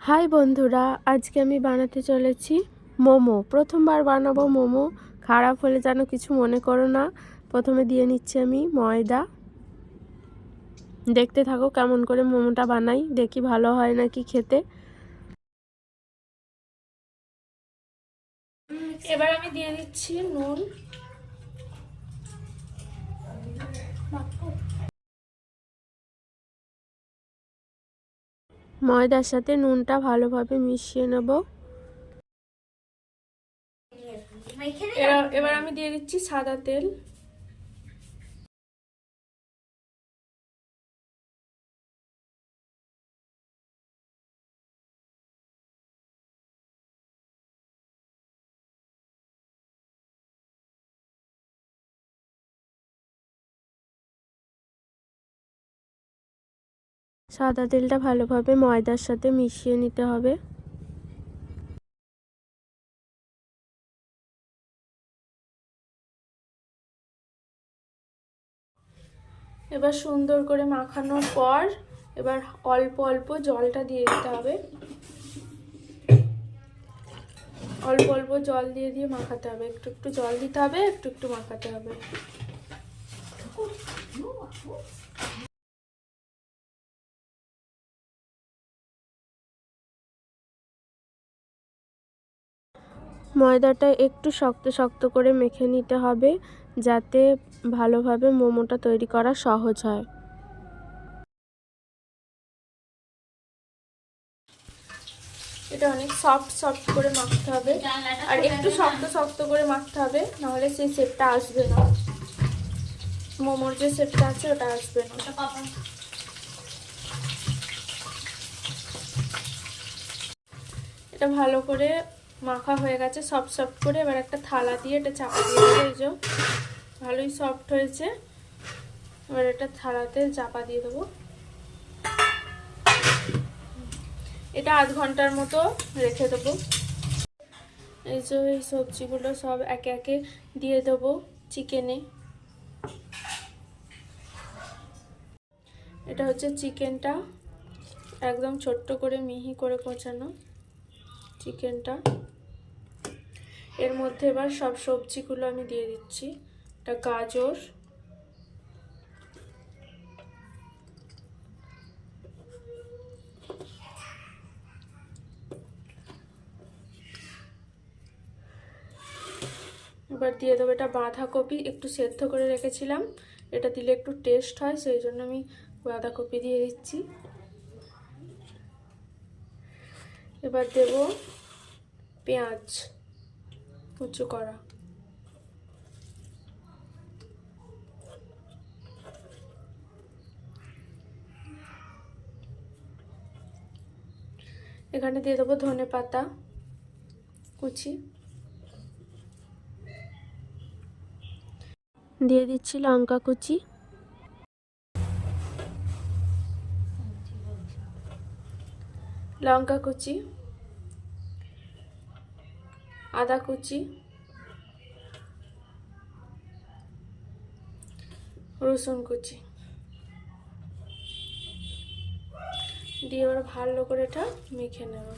High বন্ধুরা, আজকে আমি বানাতে চলেছি মোমো। প্রথমবার বানাবো মোমো, খারাপ হলে যেন কিছু মনে করো না। প্রথমে দিয়ে নিচ্ছি আমি ময়দা। দেখতে থাকো কেমন করে মোমোটা বানাই, দেখি ভালো হয় নাকি খেতে। এবার আমি দিয়ে দিচ্ছি নুন। ময়দার সাথে নুনটা ভালোভাবে মিশিয়ে নেব। এবার আমি দিয়ে দিচ্ছি সাদা তেল। সাদা তেলটা ভালোভাবে ময়দার সাথে মিশিয়ে নিতে হবে। এবার সুন্দর করে মাখানোর পর এবার অল্প অল্প জলটা দিয়ে দিতে হবে। অল্প অল্প জল দিয়ে দিয়ে মাখাতে হবে, একটু একটু জল দিতে হবে, একটু একটু মাখাতে হবে। ময়দাটা একটু শক্ত শক্ত করে মেখে নিতে হবে, যাতে ভালোভাবে মোমোটা তৈরি করা সহজ হয়। এটা অনেক সফট সফট করে মাখতে হবে, আর একটু শক্ত শক্ত করে মাখতে হবে, নাহলে সেই শেপটা আসবে না। মোমোর যে শেপটা আছে ওটা আসবে না। এটা ভালো করে মাখা হয়ে গেছে সফট সফট করে। এবার একটা থালা দিয়ে এটা চাপা দিয়ে দেবো। এই যে ভালোই সফট হয়েছে। এবার এটা থালাতে চাপা দিয়ে দেবো। এটা আধ ঘন্টার মতো রেখে দেবো। এই যে এই সবজিগুলো সব একে একে দিয়ে দেবো চিকেনে। এটা হচ্ছে চিকেনটা, একদম ছোট্ট করে মিহি করে কোচানো চিকেনটা। এর মধ্যে এবার সব সবজিগুলো আমি দিয়ে দিচ্ছি। এটা গাজর, এবার দিয়ে দেবো এটা বাঁধাকপি, একটু সেদ্ধ করে রেখেছিলাম। এটা দিলে একটু টেস্ট হয়, সেই জন্য আমি বাঁধাকপি দিয়ে দিচ্ছি। এবার দেব পেঁয়াজ কুচো করা। এখানে দিয়ে দেবো ধনে পাতা কুচি, দিয়ে দিচ্ছি লঙ্কা কুচি, লঙ্কা কুচি, আদা কুচি, রসুন কুচি দিয়ে এবার ভালো করে এটা মেখে নেব।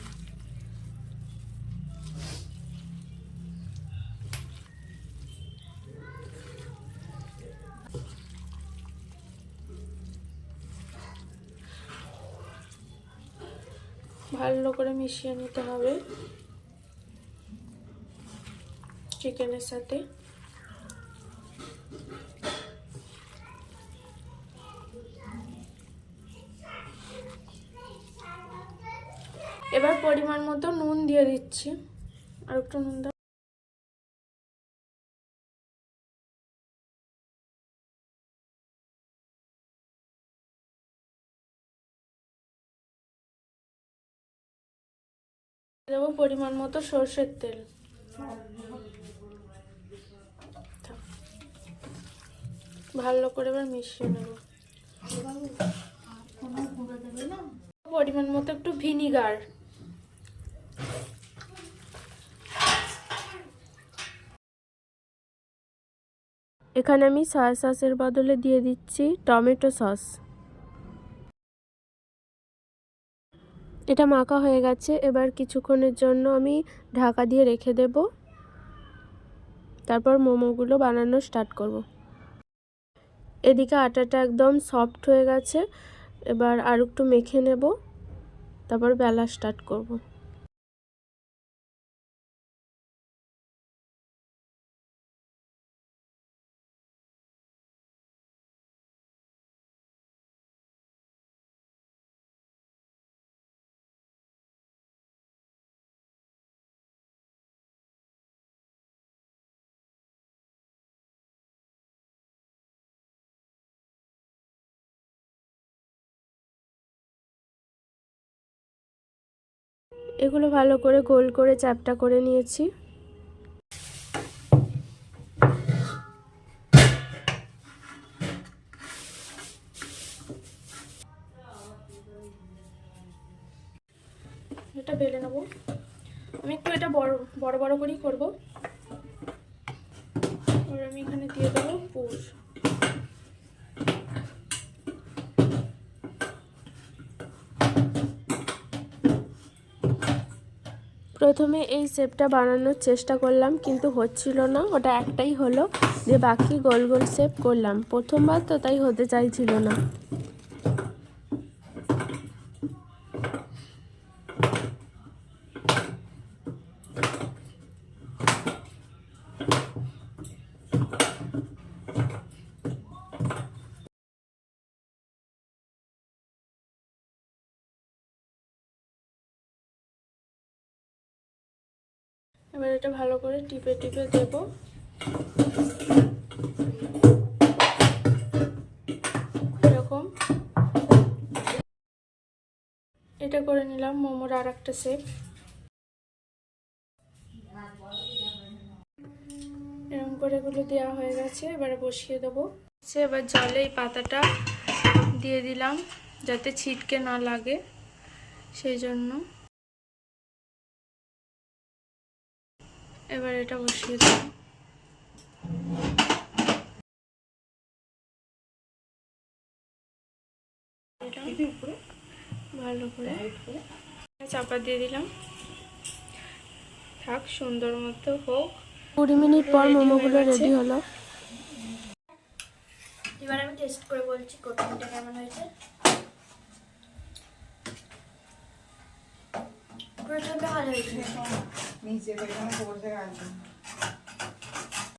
ভালো করে মিশিয়ে নিতে হবে চিকেনের সাথে। এবার পরিমাণ মতো নুন দিয়ে দিচ্ছি, আর একটু নুন দাও। দেবো পরিমাণ মতো সর্ষের তেল। ভালো করে এবার মিশিয়ে নেব। পরিমাণ মতো একটু ভিনিগার। এখানে আমি সয়া সসের বদলে দিয়ে দিচ্ছি টমেটো সস। এটা মাখা হয়ে গেছে, এবার কিছুক্ষণের জন্য আমি ঢাকা দিয়ে রেখে দেব, তারপর মোমোগুলো বানানো স্টার্ট করব। এদিকে আটাটা একদম সফট হয়ে গেছে, এবার আর একটু মেখে নেব, তারপর বেলা স্টার্ট করব। এগুলো ভালো করে গোল করে চ্যাপ্টা করে নিয়েছি। এটা বেলে নেব, আমি একটু এটা বড় বড় বড় করেই করবো। আর আমি এখানে দিয়ে দেবো পুর। প্রথমে এই শেপটা বানানোর চেষ্টা করলাম, কিন্তু হচ্ছিল না, ওটা একটাই হলো, যে বাকি গোল গোল শেপ করলাম, প্রথমবার তো তাই হতে চাইছিল না। এবার এটা ভালো করে টিপে টিপে দেব। এরকম এটা করে নিলাম মোমোর আর একটা শেপ। এরকম করে এগুলো দেওয়া হয়ে গেছে, এবারে বসিয়ে দেবো। এবার জলে এই পাতাটা দিয়ে দিলাম যাতে ছিটকে না লাগে, সেই জন্য। এবার এটা বসিয়ে দেবো। ভালো করে চাপা দিয়ে দিলাম, থাক সুন্দর মতো হোক। 20 মিনিট পর মোমোগুলো রেডি হলো। এবার আমি টেস্ট করে বলছি কোটিংটা কেমন হয়েছে। প্রচন্ড ভালো হয়েছে।